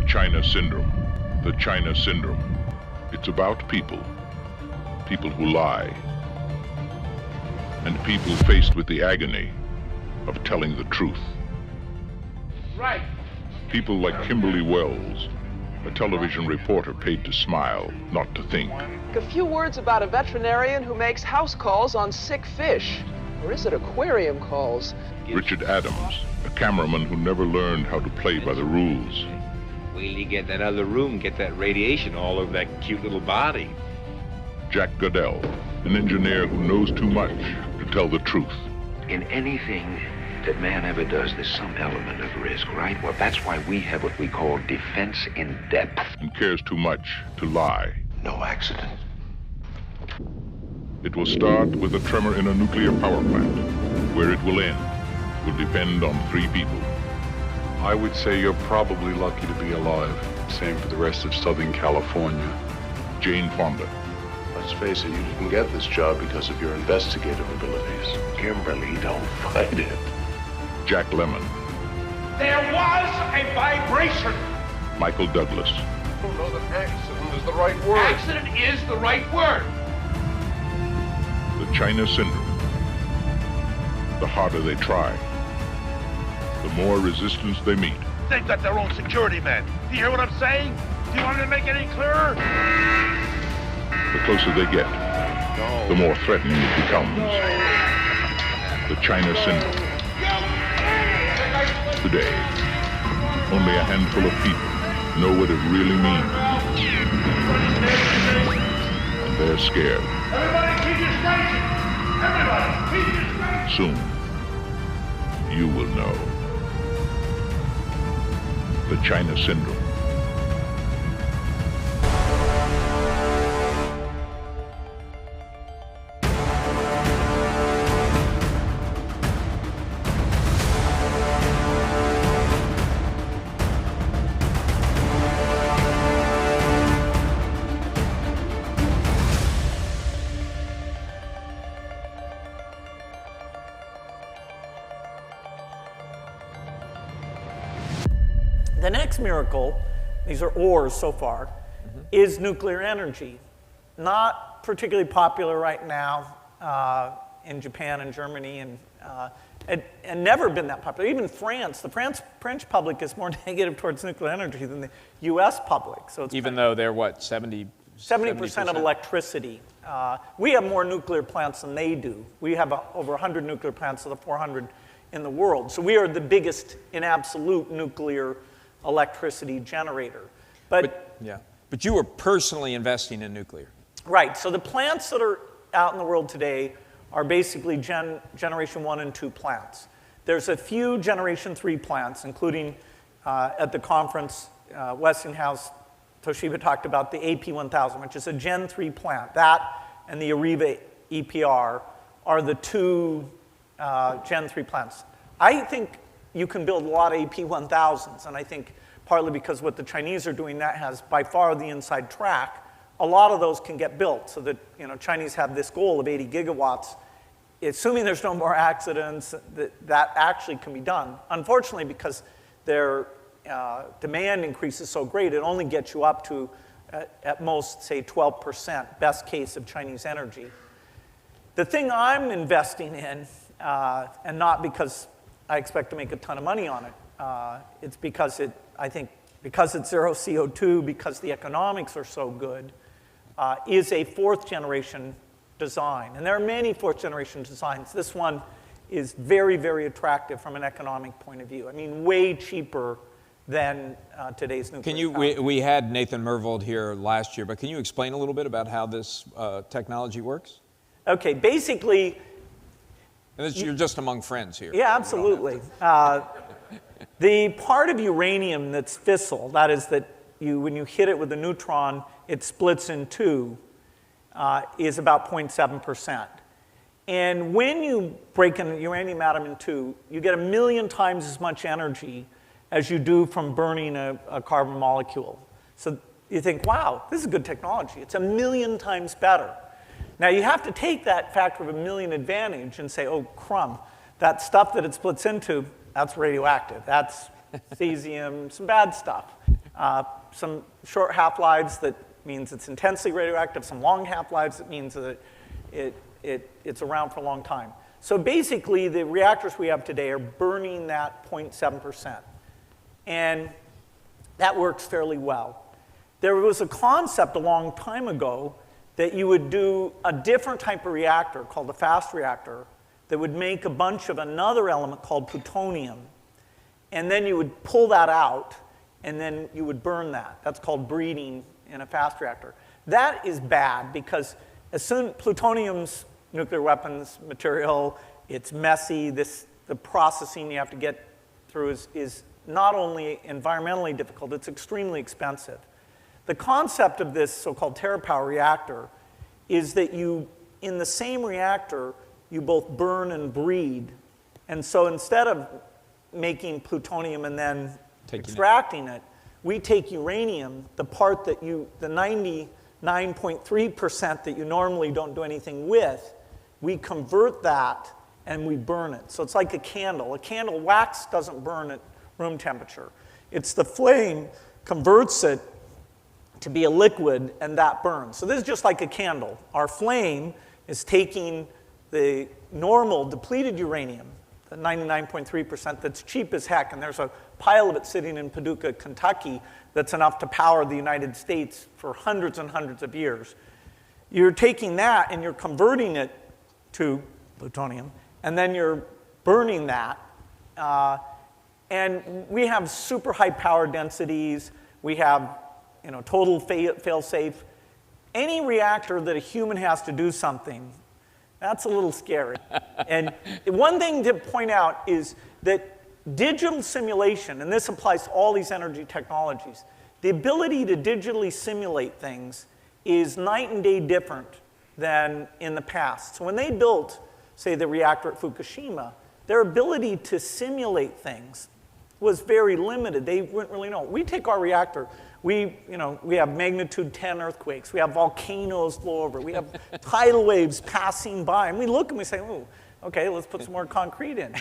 China syndrome. The China syndrome. It's about people. People who lie. And people faced with the agony of telling the truth. Right. People like Kimberly Wells, a television reporter paid to smile, not to think. A few words about a veterinarian who makes house calls on sick fish. Or is it aquarium calls? Richard Adams, a cameraman who never learned how to play by the rules. Wait till you get in that other room, get that radiation all over that cute little body. Jack Goodell, an engineer who knows too much to tell the truth. In anything that man ever does, there's some element of risk, right? Well, that's why we have what we call defense in depth. And cares too much to lie. No accident. It will start with a tremor in a nuclear power plant. Where it will end will depend on 3 people. I would say you're probably lucky to be alive. Same for the rest of Southern California. Jane Fonda. Let's face it, you didn't get this job because of your investigative abilities. Kimberly, don't fight it. Jack Lemmon. There was a vibration. Michael Douglas. I don't know that accident is the right word. Accident is the right word. The China syndrome. The harder they try, the more resistance they meet. They've got their own security men. Do you hear what I'm saying? Do you want me to make it any clearer? The closer they get, the more threatening it becomes. The China syndrome. Today, only a handful of people know what it really means. And they're scared. Everybody keep your station! Everybody keep your station! Soon, you will know. The China syndrome. The next miracle, these are ors so far, is nuclear energy. Not particularly popular right now in Japan and Germany, and never been that popular. Even France, the French public is more negative towards nuclear energy than the U.S. public. So it's even though they're what, 70% 70% of electricity. We have more nuclear plants than they do. We have over 100 nuclear plants of the 400 in the world. So we are the biggest in absolute nuclear electricity generator. But you were personally investing in nuclear. Right. So the plants that are out in the world today are basically generation 1 and 2 plants. There's a few generation 3 plants, including at the conference, Westinghouse, Toshiba talked about the AP1000, which is a Gen 3 plant. That and the Areva EPR are the 2 Gen 3 plants. I think you can build a lot of AP1000s, and I think partly because what the Chinese are doing, that has by far the inside track. A lot of those can get built, so that Chinese have this goal of 80 gigawatts. Assuming there's no more accidents, that actually can be done. Unfortunately, because their demand increases so great, it only gets you up to, at most, say 12%, best case of Chinese energy. The thing I'm investing in, and not because I expect to make a ton of money on it, it's because I think because it's zero CO2, because the economics are so good, is a 4th generation design. And there are many 4th generation designs. This one is very, very attractive from an economic point of view. I mean, way cheaper than today's nuclear. We had Nathan Mervold here last year, but can you explain a little bit about how this technology works? Okay, basically. And you're just among friends here. Yeah, absolutely. The part of uranium that's fissile, that is that when you hit it with a neutron, it splits in 2, is about 0.7%. And when you break a uranium atom in 2, you get 1 million times as much energy as you do from burning a carbon molecule. So you think, wow, this is good technology. It's 1 million times better. Now you have to take that factor of 1 million advantage and say, oh, crumb, that stuff that it splits into, that's radioactive. That's cesium, some bad stuff. Some short half-lives, that means it's intensely radioactive. Some long half-lives, that means that it's around for a long time. So basically, the reactors we have today are burning that 0.7%. And that works fairly well. There was a concept a long time ago that you would do a different type of reactor called a fast reactor that would make a bunch of another element called plutonium. And then you would pull that out, and then you would burn that. That's called breeding in a fast reactor. That is bad because as soon plutonium's nuclear weapons material, it's messy. The processing you have to get through is not only environmentally difficult, it's extremely expensive. The concept of this so-called TerraPower reactor is that in the same reactor, you both burn and breed. And so instead of making plutonium and then extracting it, we take uranium, the part that the 99.3% that you normally don't do anything with, we convert that and we burn it. So it's like a candle. A candle wax doesn't burn at room temperature. It's the flame converts it to be a liquid, and that burns. So this is just like a candle. Our flame is taking the normal depleted uranium, the 99.3% that's cheap as heck, and there's a pile of it sitting in Paducah, Kentucky, that's enough to power the United States for hundreds and hundreds of years. You're taking that and you're converting it to plutonium, and then you're burning that. And we have super high power densities. We have total fail-safe. Any reactor that a human has to do something, that's a little scary. And one thing to point out is that digital simulation, and this applies to all these energy technologies, the ability to digitally simulate things is night and day different than in the past. So when they built, say, the reactor at Fukushima, their ability to simulate things was very limited. They wouldn't really know. We take our reactor, we have magnitude 10 earthquakes, we have volcanoes blow over, we have tidal waves passing by, and we look and we say, oh, okay, let's put some more concrete in.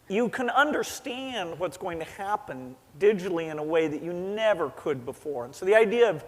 You can understand what's going to happen digitally in a way that you never could before. And so the idea of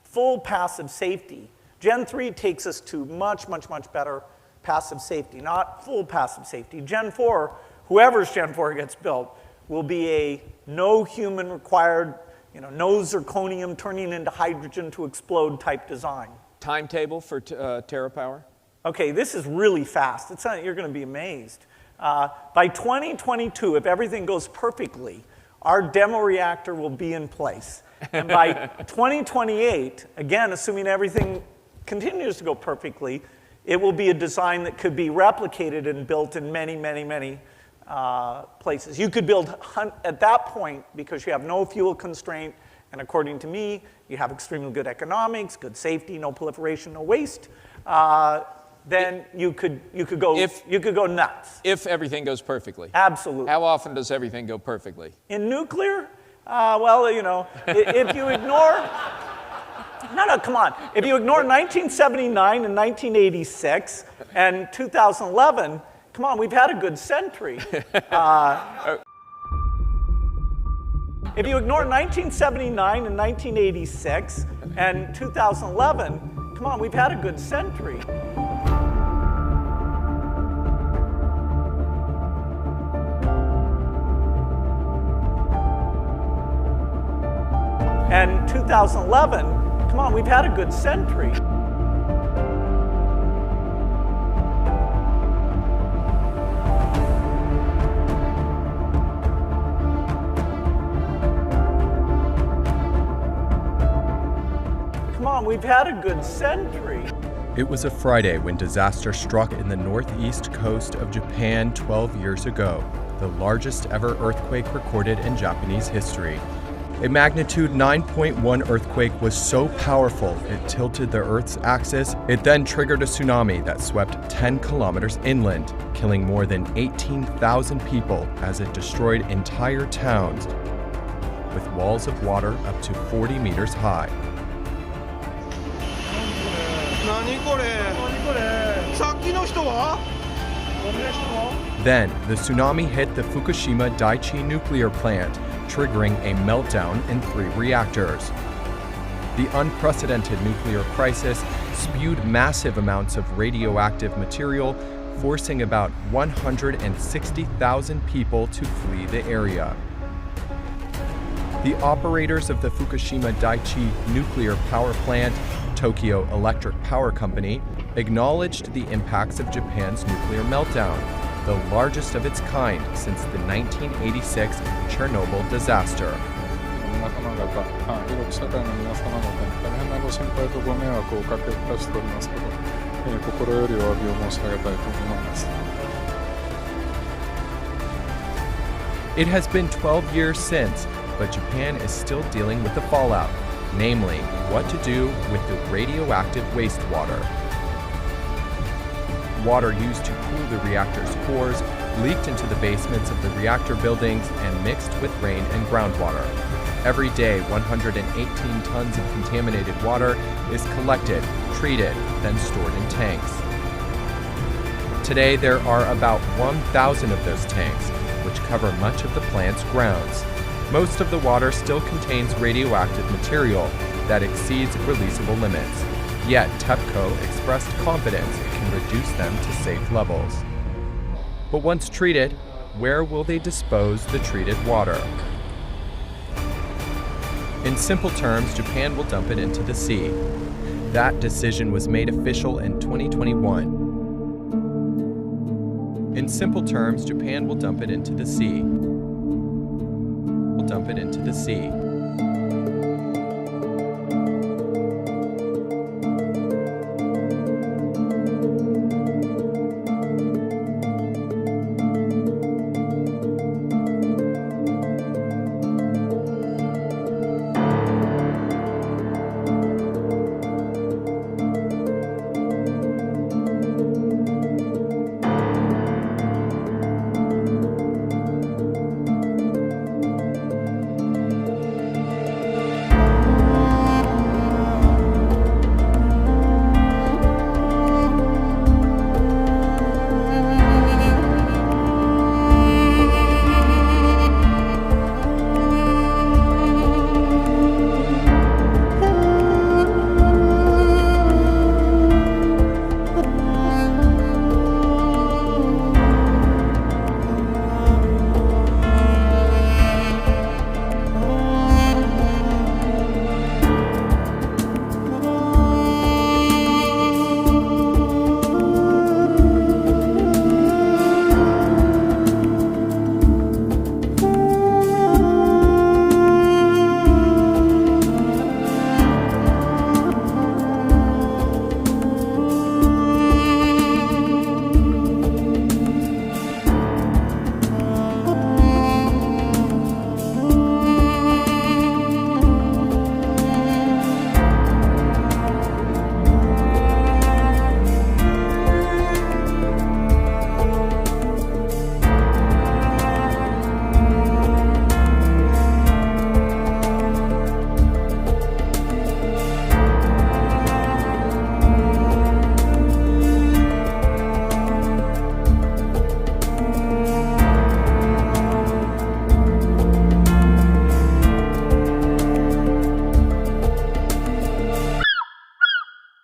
full passive safety, Gen 3 takes us to much, much, much better passive safety, not full passive safety. Gen 4, whoever's Gen 4 gets built, will be a no human required, no zirconium turning into hydrogen to explode type design. Timetable for TerraPower? Okay, this is really fast. You're going to be amazed. By 2022, if everything goes perfectly, our demo reactor will be in place. And by 2028, again, assuming everything continues to go perfectly, it will be a design that could be replicated and built in many, many, many places. You could build, at that point, because you have no fuel constraint, and according to me, you have extremely good economics, good safety, no proliferation, no waste, then you could go nuts. If everything goes perfectly. Absolutely. How often does everything go perfectly? In nuclear? If you ignore... No, come on. If you ignore 1979 and 1986 and 2011, come on, we've had a good century. If you ignore 1979 and 1986 and 2011, come on, we've had a good century. And 2011, come on, we've had a good century. Come on, we've had a good century. It was a Friday when disaster struck in the northeast coast of Japan 12 years ago, the largest ever earthquake recorded in Japanese history. A magnitude 9.1 earthquake was so powerful it tilted the Earth's axis. It then triggered a tsunami that swept 10 kilometers inland, killing more than 18,000 people as it destroyed entire towns with walls of water up to 40 meters high. Then, the tsunami hit the Fukushima Daiichi nuclear plant, triggering a meltdown in 3 reactors. The unprecedented nuclear crisis spewed massive amounts of radioactive material, forcing about 160,000 people to flee the area. The operators of the Fukushima Daiichi nuclear power plant, Tokyo Electric Power Company, acknowledged the impacts of Japan's nuclear meltdown, the largest of its kind since the 1986 Chernobyl disaster. 仲間方、広く社会の皆様方に大変なご心配とご迷惑をおかけいたしておりますこと、心よりお詫びを申し上げたいと思います。It has been 12 years since, but Japan is still dealing with the fallout, namely, what to do with the radioactive wastewater. Water used to cool the reactor's cores leaked into the basements of the reactor buildings and mixed with rain and groundwater. Every day, 118 tons of contaminated water is collected, treated, then stored in tanks. Today, there are about 1,000 of those tanks, which cover much of the plant's grounds. Most of the water still contains radioactive material that exceeds releasable limits. Yet, TEPCO expressed confidence it can reduce them to safe levels. But once treated, where will they dispose the treated water? In simple terms, Japan will dump it into the sea. That decision was made official in 2021. In simple terms, Japan will dump it into the sea. Will dump it into the sea.